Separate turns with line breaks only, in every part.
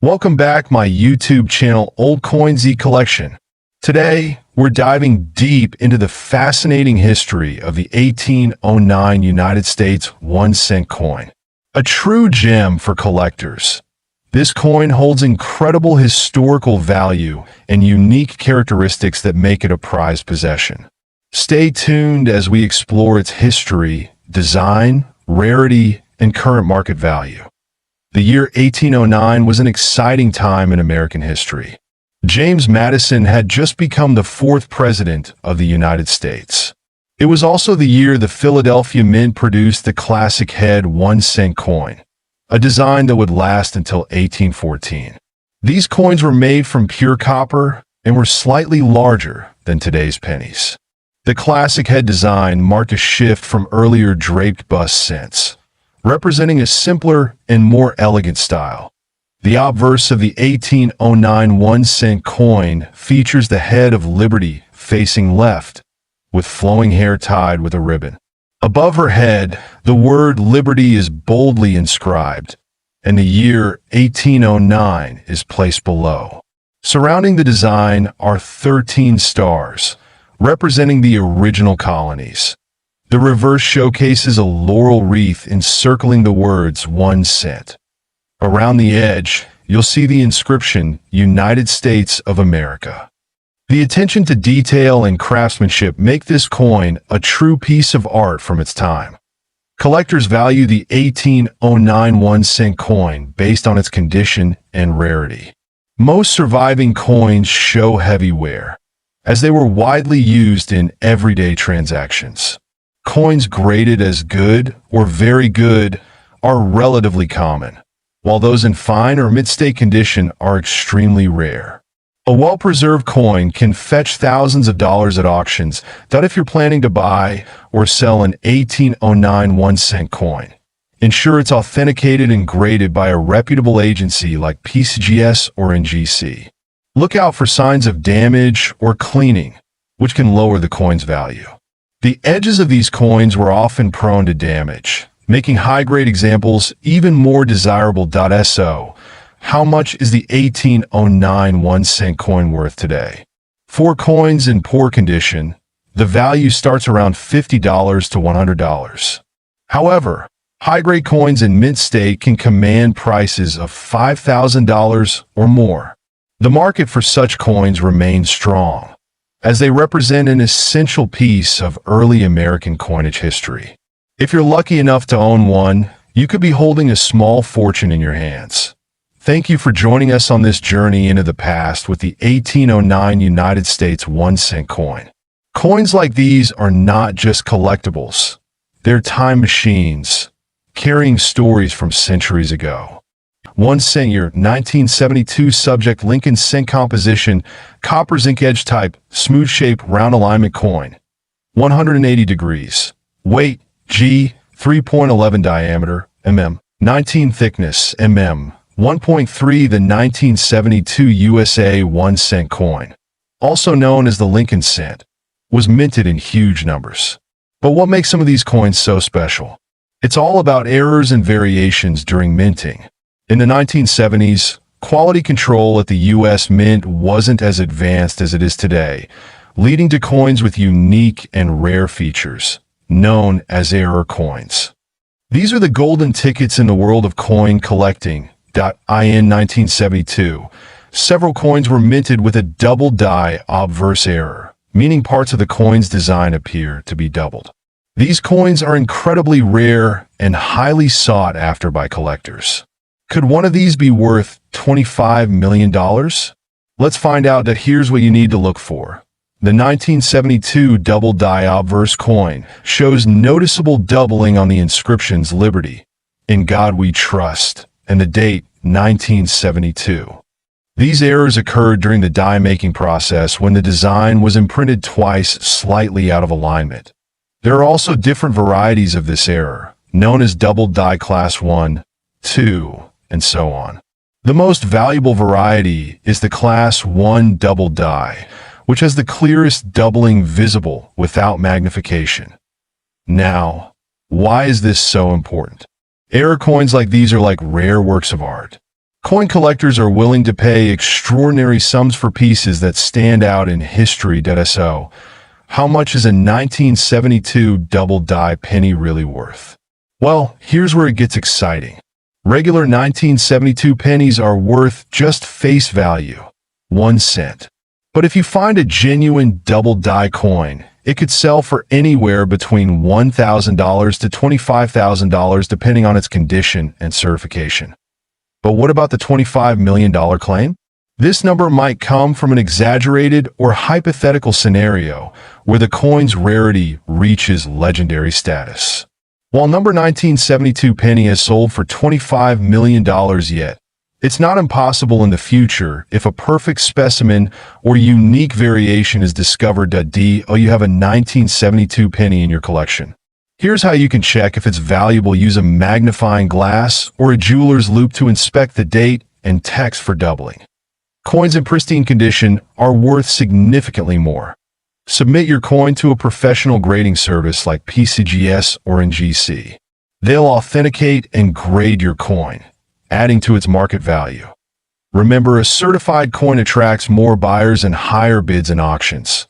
Welcome back my YouTube channel Old Coins Collection. Today, we're diving deep into the fascinating history of the 1809 United States 1 cent coin. A true gem for collectors. This coin holds incredible historical value and unique characteristics that make it a prized possession. Stay tuned as we explore its history, design, rarity, and current market value. The year 1809 was an exciting time in American history. James Madison had just become the 4th president of the United States. It was also the year the Philadelphia Mint produced the classic head 1 cent coin, a design that would last until 1814. These coins were made from pure copper and were slightly larger than today's pennies. The classic head design marked a shift from earlier draped bust cents, representing a simpler and more elegant style. The obverse of the 1809 1 cent coin features the head of Liberty facing left, with flowing hair tied with a ribbon. Above her head, the word Liberty is boldly inscribed, and the year 1809 is placed below. Surrounding the design are 13 stars, representing the original colonies. The reverse showcases a laurel wreath encircling the words 1 cent. Around the edge, you'll see the inscription, United States of America. The attention to detail and craftsmanship make this coin a true piece of art from its time. Collectors value the 1809 1 cent coin based on its condition and rarity. Most surviving coins show heavy wear, as they were widely used in everyday transactions. Coins graded as good or very good are relatively common, while those in fine or mid-state condition are extremely rare. A well-preserved coin can fetch thousands of dollars at auctions. That if you're planning to buy or sell an 1809 1 cent coin, ensure it's authenticated and graded by a reputable agency like PCGS or NGC. Look out for signs of damage or cleaning, which can lower the coin's value. The edges of these coins were often prone to damage, making high-grade examples even more desirable. So, how much is the 1809 1 cent coin worth today? For coins in poor condition, the value starts around $50 to $100. However, high-grade coins in mint state can command prices of $5,000 or more. The market for such coins remains strong, as they represent an essential piece of early American coinage history. If you're lucky enough to own one, you could be holding a small fortune in your hands. Thank you for joining us on this journey into the past with the 1809 United States 1 cent coin. Coins like these are not just collectibles. They're time machines, carrying stories from centuries ago. 1 cent year, 1972 subject Lincoln Cent composition, copper zinc edge type, smooth shape, round alignment coin. 180 degrees. Weight, G, 3.11 diameter, mm, 19 thickness, mm, 1.3. The 1972 USA 1 cent coin, also known as the Lincoln Cent, was minted in huge numbers. But what makes some of these coins so special? It's all about errors and variations during minting. In the 1970s, quality control at the U.S. Mint wasn't as advanced as it is today, leading to coins with unique and rare features, known as error coins. These are the golden tickets in the world of coin collecting. In 1972, several coins were minted with a doubled die obverse error, meaning parts of the coin's design appear to be doubled. These coins are incredibly rare and highly sought after by collectors. Could one of these be worth $25 million? Let's find out. Here's what you need to look for. The 1972 Doubled Die Obverse coin shows noticeable doubling on the inscriptions Liberty, In God We Trust, and the date 1972. These errors occurred during the die-making process when the design was imprinted twice slightly out of alignment. There are also different varieties of this error, known as doubled die class 1, 2, and so on. The most valuable variety is the class 1 doubled die, which has the clearest doubling visible without magnification. Now, why is this so important? Error coins like these are like rare works of art. Coin collectors are willing to pay extraordinary sums for pieces that stand out in history. So, how much is a 1972 double die penny really worth? Well, here's where it gets exciting. Regular 1972 pennies are worth just face value, 1 cent. But if you find a genuine double die coin, it could sell for anywhere between $1,000 to $25,000 depending on its condition and certification. But what about the $25 million claim? This number might come from an exaggerated or hypothetical scenario where the coin's rarity reaches legendary status. While number 1972 penny has sold for $25 million yet, it's not impossible in the future if a perfect specimen or unique variation is discovered. You have a 1972 penny in your collection. Here's how you can check if it's valuable. Use a magnifying glass or a jeweler's loupe to inspect the date and text for doubling. Coins in pristine condition are worth significantly more. Submit your coin to a professional grading service like PCGS or NGC. They'll authenticate and grade your coin, adding to its market value. Remember, a certified coin attracts more buyers and higher bids in auctions.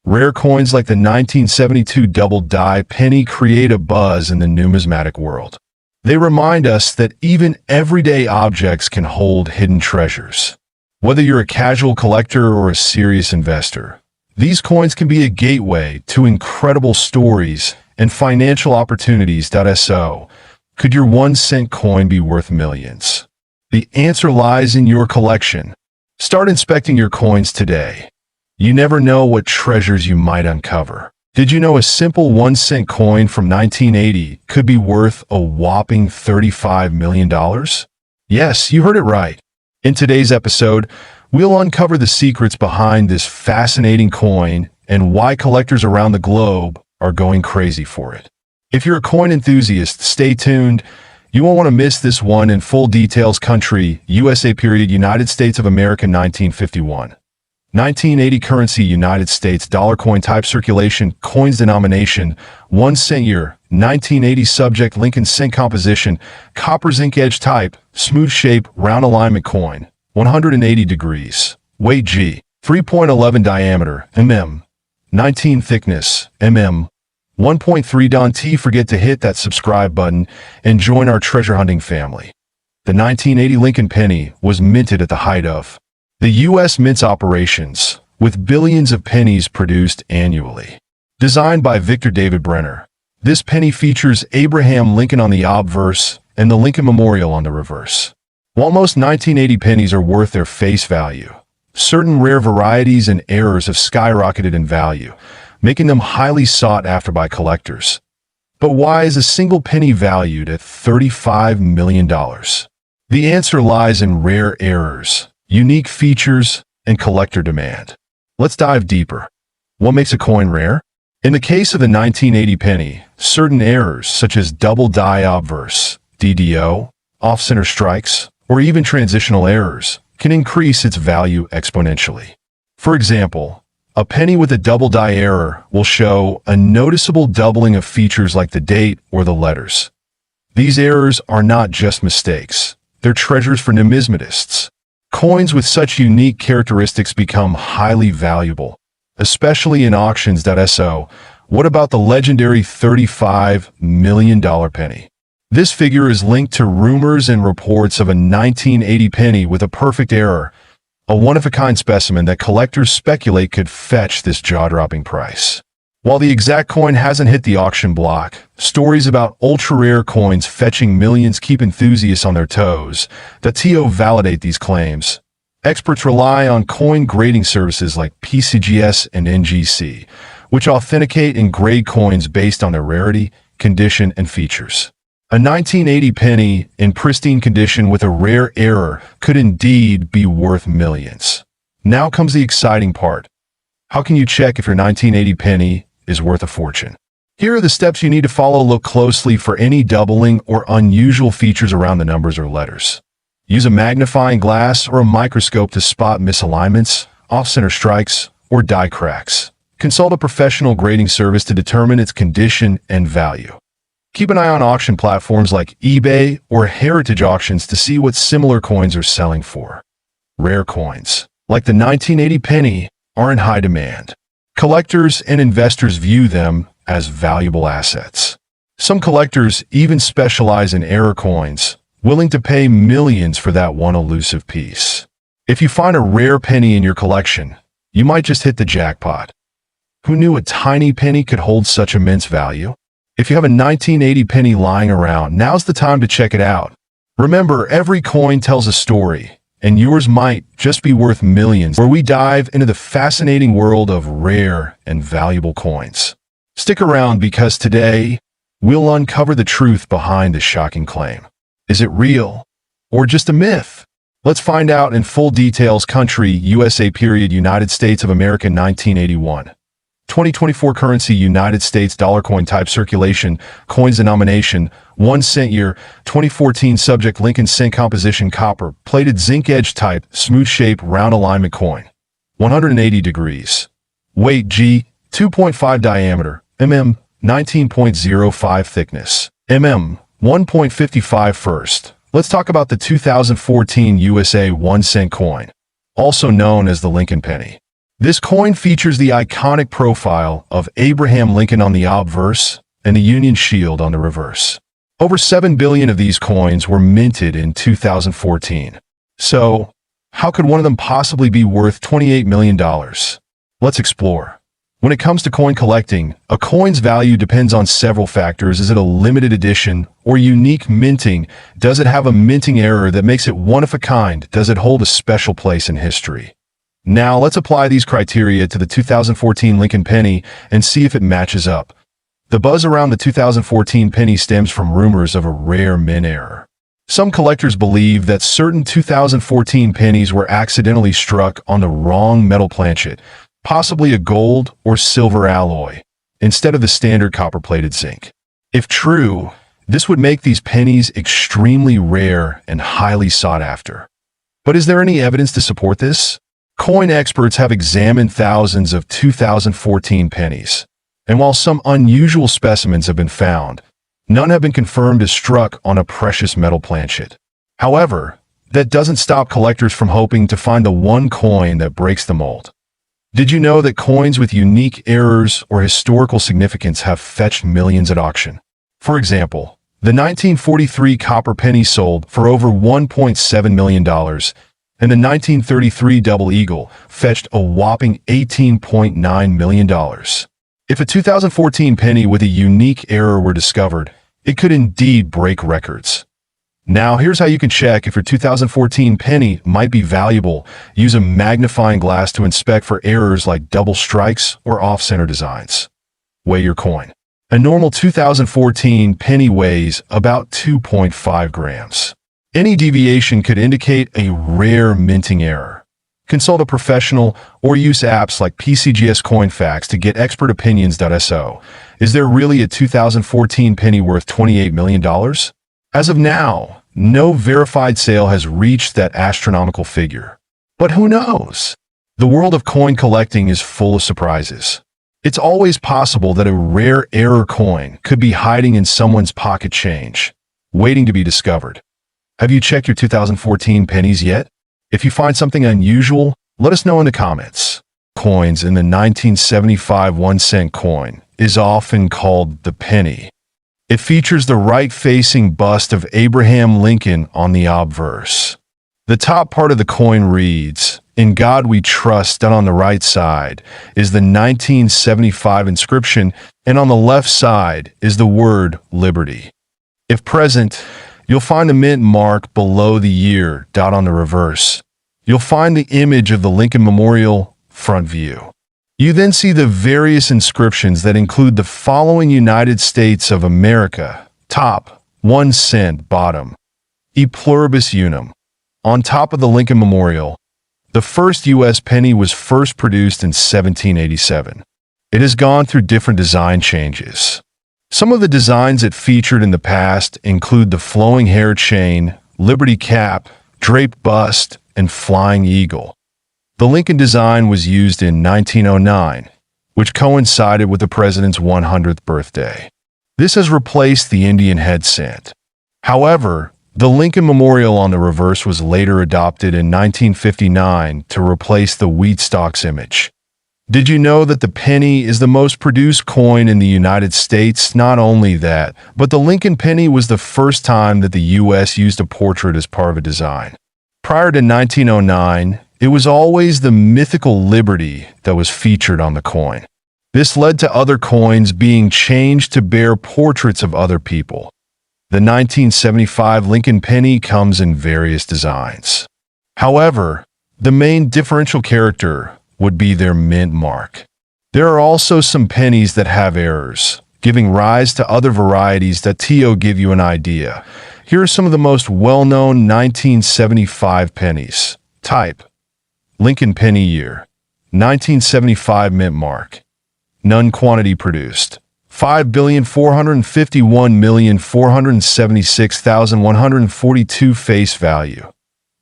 Rare coins like the 1972 double die penny create a buzz in the numismatic world. They remind us that even everyday objects can hold hidden treasures. Whether you're a casual collector or a serious investor, these coins can be a gateway to incredible stories and financial opportunities. So, could your 1 cent coin be worth millions? The answer lies in your collection. Start inspecting your coins today. You never know what treasures you might uncover. Did you know a simple 1 cent coin from 1980 could be worth a whopping $35 million? Yes, you heard it right. In today's episode, we'll uncover the secrets behind this fascinating coin and why collectors around the globe are going crazy for it. If you're a coin enthusiast, stay tuned. You won't want to miss this one. In full details. Country, USA. United States of America. 1951. 1980. Currency, United States dollar. Coin type, circulation. Coins denomination, 1 cent. Year, 1980. Subject, Lincoln Cent. Composition, copper zinc. Edge type, smooth shape, round alignment. Coin, 180 degrees. Weight G, 3.11 diameter, mm. 19 thickness, mm. 1.3 Don T. Forget to hit that subscribe button and join our treasure hunting family. The 1980 Lincoln penny was minted at the height of the U.S. Mint's operations, with billions of pennies produced annually. Designed by Victor David Brenner, this penny features Abraham Lincoln on the obverse and the Lincoln Memorial on the reverse. While most 1980 pennies are worth their face value, certain rare varieties and errors have skyrocketed in value, making them highly sought after by collectors. But why is a single penny valued at $35 million? The answer lies in rare errors, unique features, and collector demand. Let's dive deeper. What makes a coin rare? In the case of the 1980 penny, certain errors such as double die obverse, DDO, off-center strikes, or even transitional errors can increase its value exponentially. For example, a penny with a double die error will show a noticeable doubling of features like the date or the letters. These errors are not just mistakes, they're treasures for numismatists. Coins with such unique characteristics become highly valuable, especially in auctions. So, what about the legendary $35 million penny? This figure is linked to rumors and reports of a 1980 penny with a perfect error, a one-of-a-kind specimen that collectors speculate could fetch this jaw-dropping price. While the exact coin hasn't hit the auction block, stories about ultra-rare coins fetching millions keep enthusiasts on their toes. To validate these claims, experts rely on coin grading services like PCGS and NGC, which authenticate and grade coins based on their rarity, condition, and features. A 1980 penny in pristine condition with a rare error could indeed be worth millions. Now comes the exciting part. How can you check if your 1980 penny is worth a fortune? Here are the steps you need to follow. Look closely for any doubling or unusual features around the numbers or letters. Use a magnifying glass or a microscope to spot misalignments, off-center strikes, or die cracks. Consult a professional grading service to determine its condition and value. Keep an eye on auction platforms like eBay or heritage auctions to see what similar coins are selling for. Rare coins, like the 1980 penny, are in high demand. Collectors and investors view them as valuable assets. Some collectors even specialize in error coins, willing to pay millions for that one elusive piece. If you find a rare penny in your collection, you might just hit the jackpot. Who knew a tiny penny could hold such immense value? If you have a 1980 penny lying around, now's the time to check it out. Remember, every coin tells a story, and yours might just be worth millions, where we dive into the fascinating world of rare and valuable coins. Stick around because today, we'll uncover the truth behind this shocking claim. Is it real or just a myth? Let's find out in full details. Country, USA. United States of America, 1981. 2024 currency, United States dollar. Coin type, circulation. Coins denomination, 1 cent. Year, 2014. Subject, Lincoln Cent. Composition, copper. Plated zinc. Edge type, smooth shape, round alignment. Coin, 180 degrees. Weight, G, 2.5 diameter. mm, 19.05 thickness. mm, 1.55. First, let's talk about the 2014 USA 1 cent coin, also known as the Lincoln penny. This coin features the iconic profile of Abraham Lincoln on the obverse and the Union shield on the reverse. Over 7 billion of these coins were minted in 2014. So, how could one of them possibly be worth $28 million? Let's explore. When it comes to coin collecting, a coin's value depends on several factors. Is it a limited edition or unique minting? Does it have a minting error that makes it one of a kind? Does it hold a special place in history? Now, let's apply these criteria to the 2014 Lincoln penny and see if it matches up. The buzz around the 2014 penny stems from rumors of a rare mint error. Some collectors believe that certain 2014 pennies were accidentally struck on the wrong metal planchet, possibly a gold or silver alloy, instead of the standard copper-plated zinc. If true, this would make these pennies extremely rare and highly sought after. But is there any evidence to support this? Coin experts have examined thousands of 2014 pennies, and while some unusual specimens have been found, none have been confirmed as struck on a precious metal planchet. However, that doesn't stop collectors from hoping to find the one coin that breaks the mold. Did you know that coins with unique errors or historical significance have fetched millions at auction? For example, the 1943 copper penny sold for over $1.7 million, and the 1933 Double Eagle fetched a whopping $18.9 million. If a 2014 penny with a unique error were discovered, it could indeed break records. Now, here's how you can check if your 2014 penny might be valuable. Use a magnifying glass to inspect for errors like double strikes or off-center designs. Weigh your coin. A normal 2014 penny weighs about 2.5 grams. Any deviation could indicate a rare minting error. Consult a professional or use apps like PCGS CoinFacts to get expert opinions. So, is there really a 2014 penny worth $28 million? As of now, no verified sale has reached that astronomical figure. But who knows? The world of coin collecting is full of surprises. It's always possible that a rare error coin could be hiding in someone's pocket change, waiting to be discovered. Have you checked your 2014 pennies yet? If you find something unusual, let us know in the comments. Coins in the 1975 1 cent coin is often called the penny. It features the right-facing bust of Abraham Lincoln on the obverse. The top part of the coin reads, "In God We Trust," and on the right side is the 1975 inscription, and on the left side is the word liberty. If present, you'll find the mint mark below the year. On the reverse, you'll find the image of the Lincoln Memorial front view. You then see the various inscriptions that include the following: United States of America, top, 1 cent, bottom, E pluribus unum. On top of the Lincoln Memorial, the first U.S. penny was first produced in 1787. It has gone through different design changes. Some of the designs it featured in the past include the flowing hair chain, liberty cap, draped bust, and flying eagle. The Lincoln design was used in 1909, which coincided with the president's 100th birthday. This has replaced the Indian head cent. However, the Lincoln Memorial on the reverse was later adopted in 1959 to replace the wheat stalks image. Did you know that the penny is the most produced coin in the United States? Not only that, but the Lincoln penny was the first time that the U.S. used a portrait as part of a design. Prior to 1909, it was always the mythical Liberty that was featured on the coin. This led to other coins being changed to bear portraits of other people. The 1975 Lincoln penny comes in various designs. However, the main differential character would be their mint mark. There are also some pennies that have errors, giving rise to other varieties that give you an idea. Here are some of the most well-known 1975 pennies. Type: Lincoln penny year, 1975 mint mark. None quantity produced, 5,451,476,142 face value.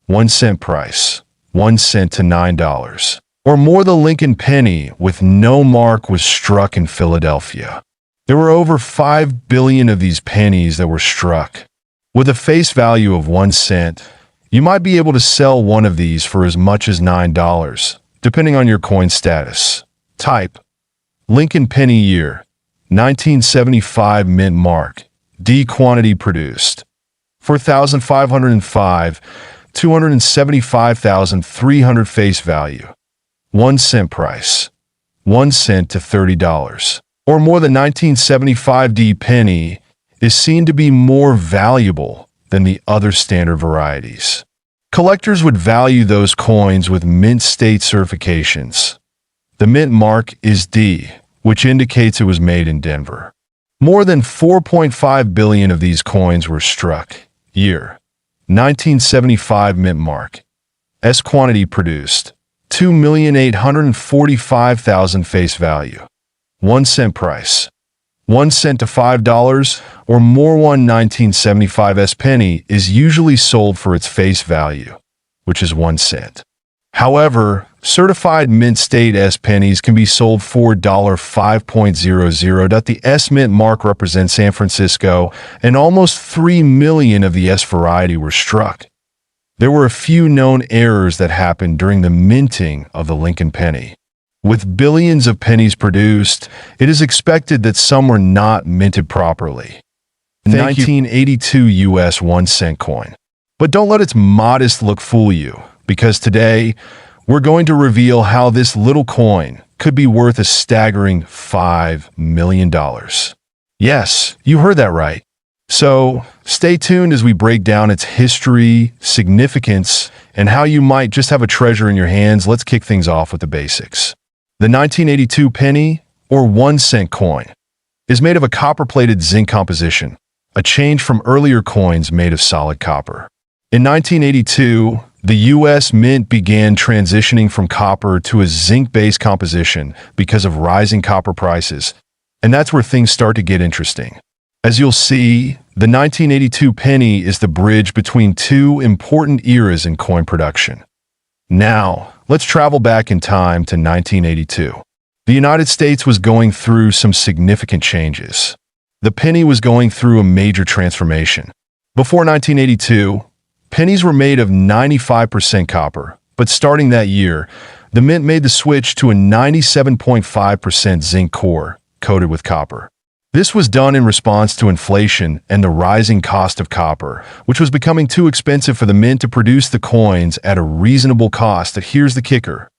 1 cent price, 1 cent to $9. Or more. The Lincoln penny with no mark was struck in Philadelphia. There were over 5 billion of these pennies that were struck. With a face value of 1 cent, you might be able to sell one of these for as much as $9, depending on your coin status. Type: Lincoln penny year, 1975 mint mark. D quantity produced, 4,505, 275,300 face value. 1 cent price, 1 cent to $30. Or more. The 1975 D penny is seen to be more valuable than the other standard varieties. Collectors would value those coins with mint state certifications. The mint mark is D, which indicates it was made in Denver. More than 4.5 billion of these coins were struck. Year: 1975 mint mark. S quantity produced, 2,845,000 face value. 1 cent price, 1 cent to $5 or more. 1975 S penny is usually sold for its face value, which is 1 cent. However, certified mint state S pennies can be sold for $5.00. The S mint mark represents San Francisco, and almost 3 million of the S variety were struck. There were a few known errors that happened during the minting of the Lincoln penny. With billions of pennies produced, it is expected that some were not minted properly. 1982 U.S. 1 cent coin. But don't let its modest look fool you, because today, we're going to reveal how this little coin could be worth a staggering $5 million. Yes, you heard that right. So, stay tuned as we break down its history, significance, and how you might just have a treasure in your hands. Let's kick things off with the basics. The 1982 penny, or 1 cent coin, is made of a copper-plated zinc composition, a change from earlier coins made of solid copper. In 1982, the U.S. Mint began transitioning from copper to a zinc-based composition because of rising copper prices, and that's where things start to get interesting. As you'll see, the 1982 penny is the bridge between two important eras in coin production. Now, let's travel back in time to 1982. The United States was going through some significant changes. The penny was going through a major transformation. Before 1982, pennies were made of 95% copper, but starting that year, the mint made the switch to a 97.5% zinc core coated with copper. This was done in response to inflation and the rising cost of copper, which was becoming too expensive for the mint to produce the coins at a reasonable cost. But here's the kicker.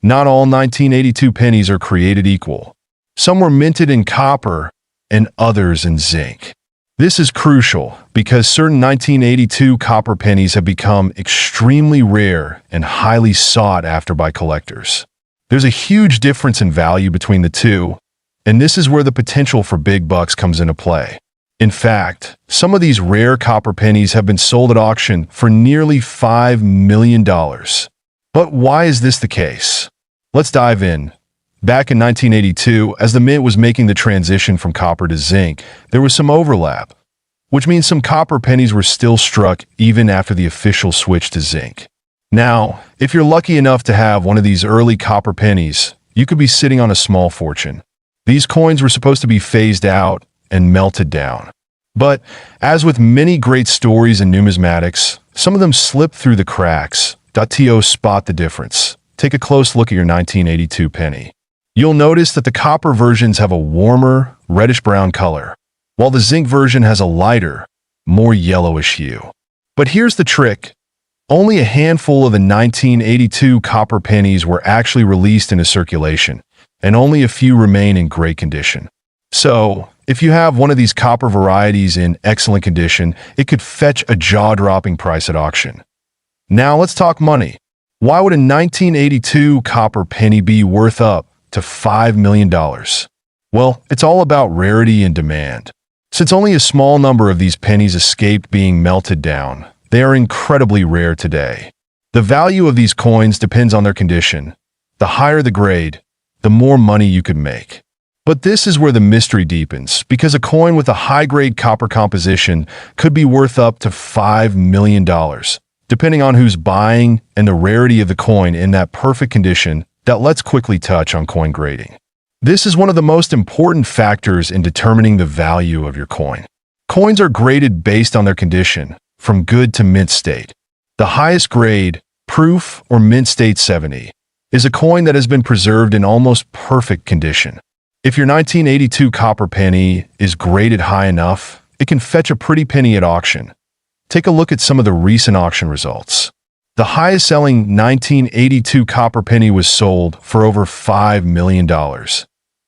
Not all 1982 pennies are created equal. Some were minted in copper and others in zinc. This is crucial because certain 1982 copper pennies have become extremely rare and highly sought after by collectors. There's a huge difference in value between the two, and this is where the potential for big bucks comes into play. In fact, some of these rare copper pennies have been sold at auction for nearly $5 million. But why is this the case? Let's dive in. Back in 1982, as the mint was making the transition from copper to zinc, there was some overlap, which means some copper pennies were still struck even after the official switch to zinc. Now, if you're lucky enough to have one of these early copper pennies, you could be sitting on a small fortune. These coins were supposed to be phased out and melted down. But, as with many great stories in numismatics, some of them slip through the cracks. To spot the difference, take a close look at your 1982 penny. You'll notice that the copper versions have a warmer, reddish-brown color, while the zinc version has a lighter, more yellowish hue. But here's the trick. Only a handful of the 1982 copper pennies were actually released into circulation, and only a few remain in great condition. So, if you have one of these copper varieties in excellent condition, it could fetch a jaw-dropping price at auction. Now let's talk money. Why would a 1982 copper penny be worth up to $5 million? Well, it's all about rarity and demand. Since only a small number of these pennies escaped being melted down, they are incredibly rare today. The value of these coins depends on their condition. The higher the grade, the more money you could make. But this is where the mystery deepens, because a coin with a high-grade copper composition could be worth up to $5 million, depending on who's buying and the rarity of the coin in that perfect condition. Let's quickly touch on coin grading. This is one of the most important factors in determining the value of your coin. Coins are graded based on their condition, from good to mint state. The highest grade, proof or mint state 70, is a coin that has been preserved in almost perfect condition. If your 1982 copper penny is graded high enough, it can fetch a pretty penny at auction. Take a look at some of the recent auction results. The highest selling 1982 copper penny was sold for over $5 million.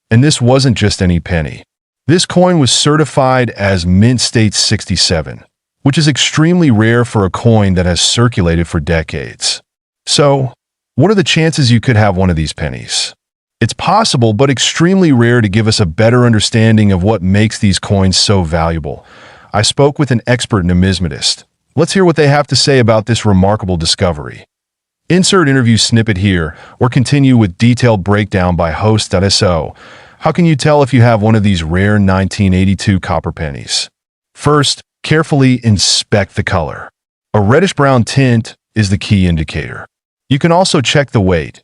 And this wasn't just any penny. This coin was certified as mint state 67, which is extremely rare for a coin that has circulated for decades. So, what are the chances you could have one of these pennies? It's possible, but extremely rare. To give us a better understanding of what makes these coins so valuable, I spoke with an expert numismatist. Let's hear what they have to say about this remarkable discovery. Insert interview snippet here, or continue with detailed breakdown by host.so. How can you tell if you have one of these rare 1982 copper pennies? First, carefully inspect the color. A reddish-brown tint is the key indicator. You can also check the weight.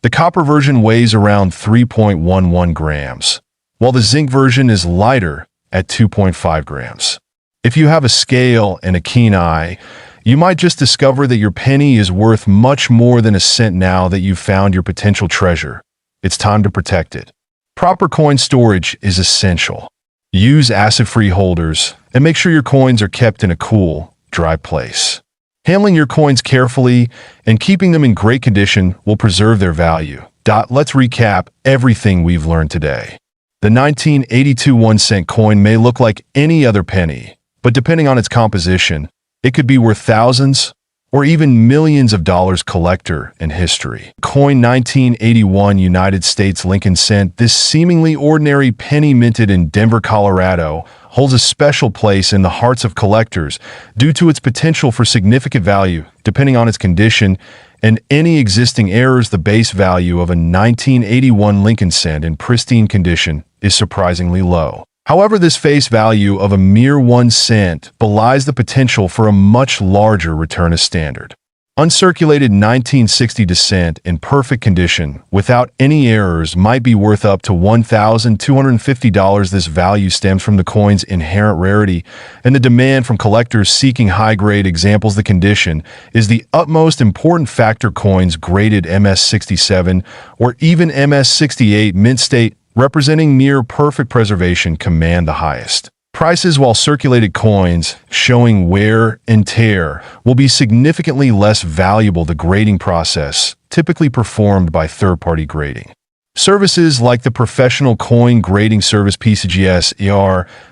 The copper version weighs around 3.11 grams, while the zinc version is lighter at 2.5 grams. If you have a scale and a keen eye, you might just discover that your penny is worth much more than a cent. Now that you've found your potential treasure, it's time to protect it. Proper coin storage is essential. Use acid-free holders and make sure your coins are kept in a cool, dry place. Handling your coins carefully and keeping them in great condition will preserve their value. Let's recap everything we've learned today. The 1982 1-cent coin may look like any other penny, but depending on its composition, it could be worth thousands or even millions of dollars. Collector and history. Coin 1981 United States Lincoln Cent. This seemingly ordinary penny minted in Denver, Colorado, holds a special place in the hearts of collectors due to its potential for significant value, depending on its condition and any existing errors. The base value of a 1981 Lincoln Cent in pristine condition is surprisingly low. However, this face value of a mere 1 cent belies the potential for a much larger return as standard. Uncirculated 1960 cent in perfect condition, without any errors, might be worth up to $1,250. This value stems from the coin's inherent rarity and the demand from collectors seeking high-grade examples. The condition is the utmost important factor. Coins graded MS67 or even MS68 mint state, representing near perfect preservation, command the highest prices, while circulated coins showing wear and tear will be significantly less valuable. The grading process, typically performed by third-party grading services like the Professional Coin Grading Service PCGS,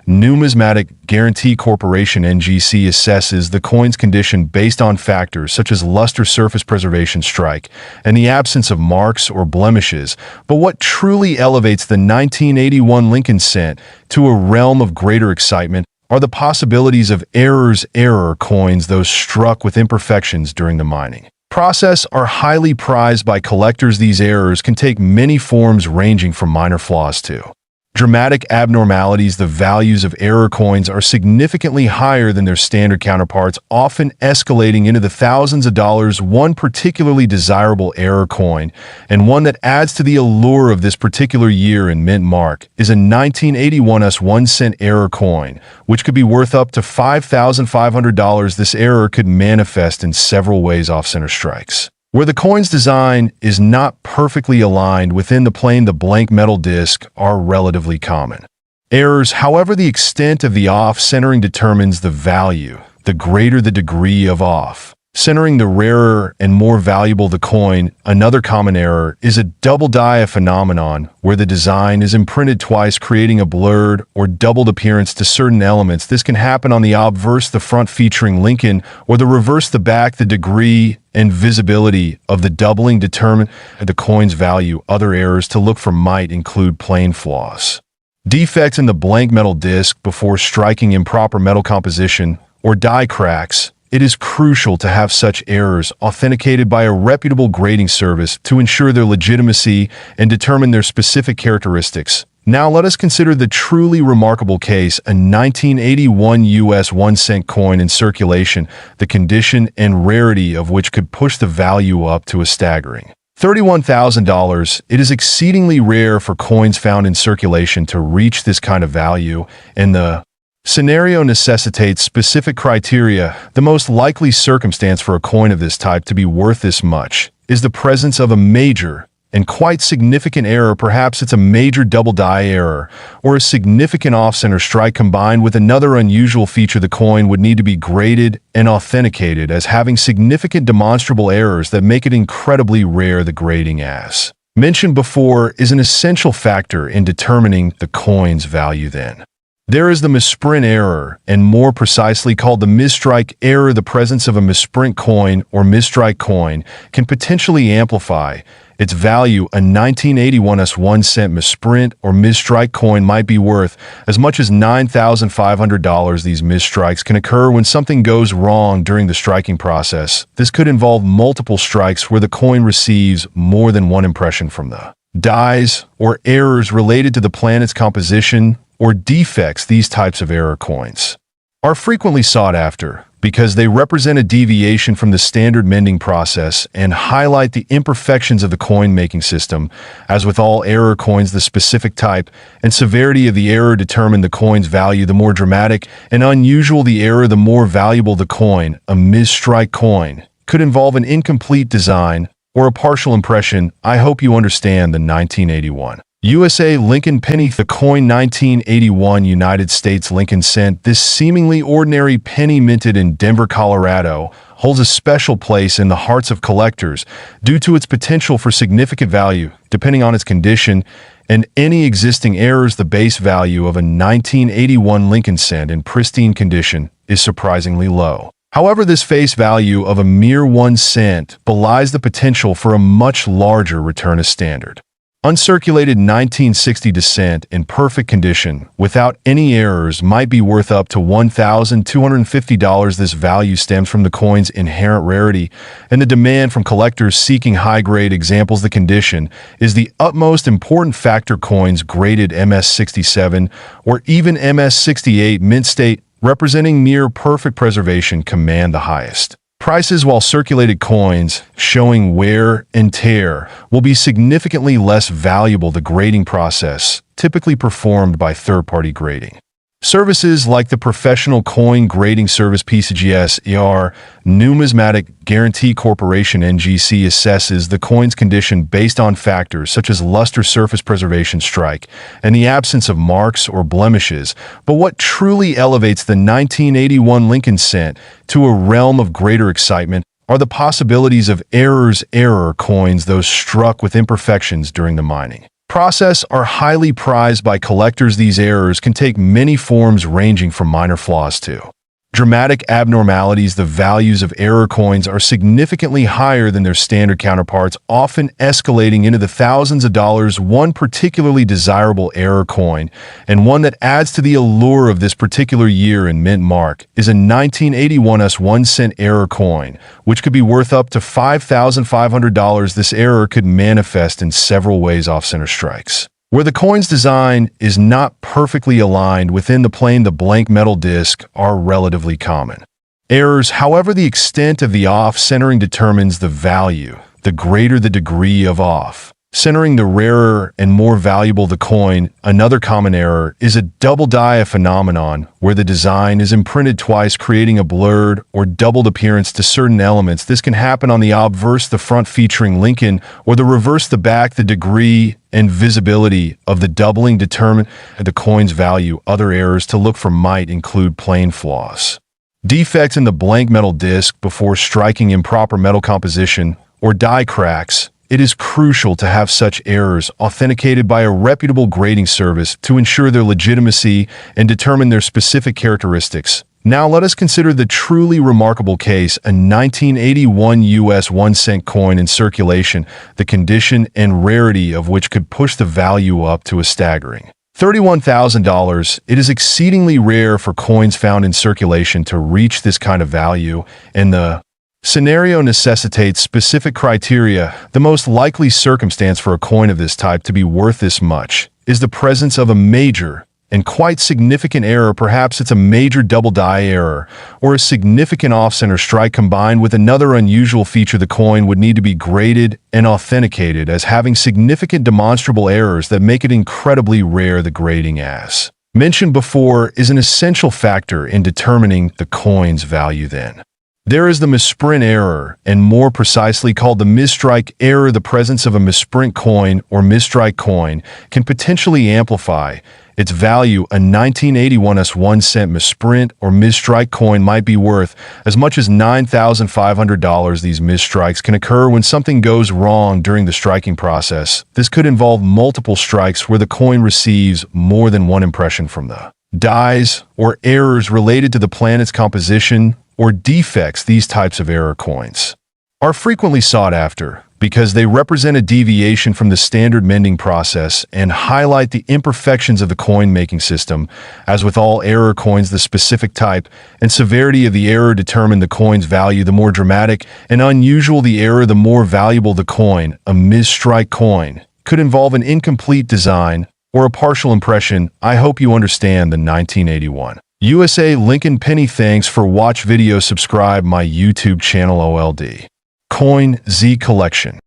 Numismatic Guarantee Corporation NGC, assesses the coin's condition based on factors such as luster, surface preservation, strike, and the absence of marks or blemishes. But what truly elevates the 1981 Lincoln Cent to a realm of greater excitement are the possibilities of error coins, those struck with imperfections during the mining process, are highly prized by collectors. These errors can take many forms, ranging from minor flaws to Dramatic abnormalities, the values of error coins are significantly higher than their standard counterparts, often escalating into the thousands of dollars. One particularly desirable error coin, and one that adds to the allure of this particular year and mint mark, is a 1981 1 cent error coin, which could be worth up to $5,500. This error could manifest in several ways: off-center strikes, where the coin's design is not perfectly aligned within the plane, the blank metal disc, are relatively common. Errors, however, the extent of the off-centering determines the value. The greater the degree of off-centering, the rarer and more valuable the coin. Another common error is a double die phenomenon, where the design is imprinted twice, creating a blurred or doubled appearance to certain elements. This can happen on the obverse, the front featuring Lincoln, or the reverse, the back. The degree and visibility of the doubling determine the coin's value. Other errors to look for might include plane flaws, defects in the blank metal disc before striking, improper metal composition, or die cracks. It is crucial to have such errors authenticated by a reputable grading service to ensure their legitimacy and determine their specific characteristics. Now let us consider the truly remarkable case, a 1981 US 1 cent coin in circulation, the condition and rarity of which could push the value up to a staggering $31,000. It is exceedingly rare for coins found in circulation to reach this kind of value, and the scenario necessitates specific criteria. The most likely circumstance for a coin of this type to be worth this much is the presence of a major and quite significant error. Perhaps it's a major double die error or a significant off-center strike combined with another unusual feature. The coin would need to be graded and authenticated as having significant demonstrable errors that make it incredibly rare. The grading, as mentioned before, is an essential factor in determining the coin's value. Then there is the misprint error, and more precisely called the misstrike error. The presence of a misprint coin or misstrike coin can potentially amplify its value. A 1981 1 cent misprint or misstrike coin might be worth as much as $9,500. These misstrikes can occur when something goes wrong during the striking process. This could involve multiple strikes where the coin receives more than one impression from the dies, or errors related to the planet's composition or defects. These types of error coins are frequently sought after because they represent a deviation from the standard mending process and highlight the imperfections of the coin-making system. As with all error coins, the specific type and severity of the error determine the coin's value. The more dramatic and unusual the error, the more valuable the coin. A misstrike coin could involve an incomplete design or a partial impression. I hope you understand the 1981 USA Lincoln penny, the coin 1981 United States Lincoln Cent. This seemingly ordinary penny, minted in Denver, Colorado, holds a special place in the hearts of collectors due to its potential for significant value. Depending on its condition and any existing errors, the base value of a 1981 Lincoln Cent in pristine condition is surprisingly low. However, this face value of a mere 1 cent belies the potential for a much larger return as standard uncirculated 1960 Cent in perfect condition without any errors might be worth up to $1,250. This value stems from the coin's inherent rarity and the demand from collectors seeking high-grade examples. The condition is the utmost important factor. Coins graded MS-67 or even MS-68 mint state, representing near perfect preservation, command the highest prices, while circulated coins showing wear and tear will be significantly less valuable. The grading process, typically performed by third-party grading services like the Professional Coin Grading Service PCGS or Numismatic Guarantee Corporation NGC, assesses the coin's condition based on factors such as luster, surface preservation, strike, and the absence of marks or blemishes. But what truly elevates the 1981 Lincoln Cent to a realm of greater excitement are the possibilities of errors. Error coins, those struck with imperfections during the mining process, are highly prized by collectors. These errors can take many forms, ranging from minor flaws to dramatic abnormalities. The values of error coins are significantly higher than their standard counterparts, often escalating into the thousands of dollars. One particularly desirable error coin, and one that adds to the allure of this particular year and mint mark, is a 1981 1 cent error coin, which could be worth up to $5,500. This error could manifest in several ways: off-center strikes, Where the coin's design is not perfectly aligned within the plane, the blank metal disc are relatively common. Errors, however, the extent of the off-centering determines the value. The greater the degree of off-centering, the rarer and more valuable the coin. Another common error is a double die phenomenon, where the design is imprinted twice, creating a blurred or doubled appearance to certain elements. This can happen on the obverse, the front featuring Lincoln, or the reverse, the back. The degree and visibility of the doubling determine the coin's value. Other errors to look for might include plane flaws, defects in the blank metal disc before striking, improper metal composition, or die cracks. It is crucial to have such errors authenticated by a reputable grading service to ensure their legitimacy and determine their specific characteristics. Now let us consider the truly remarkable case, a 1981 US 1 cent coin in circulation, the condition and rarity of which could push the value up to a staggering $31,000. It is exceedingly rare for coins found in circulation to reach this kind of value, and the scenario necessitates specific criteria. The most likely circumstance for a coin of this type to be worth this much is the presence of a major and quite significant error. Perhaps it's a major double die error or a significant off-center strike combined with another unusual feature. The coin would need to be graded and authenticated as having significant demonstrable errors that make it incredibly rare. The grading, as mentioned before, is an essential factor in determining the coin's value. Then there is the misprint error, and more precisely called the misstrike error. The presence of a misprint coin or misstrike coin can potentially amplify its value. A 1981 1 cent misprint or misstrike coin might be worth as much as $9,500. These misstrikes can occur when something goes wrong during the striking process. This could involve multiple strikes where the coin receives more than one impression from the dies, or errors related to the planet's composition or defects. These types of error coins are frequently sought after because they represent a deviation from the standard mending process and highlight the imperfections of the coin-making system. As with all error coins, the specific type and severity of the error determine the coin's value. The more dramatic and unusual the error, the more valuable the coin. A misstrike coin could involve an incomplete design or a partial impression. I hope you understand the 1981 USA Lincoln penny. Thanks for watch video. Subscribe my YouTube channel. OLD Coin Z Collection.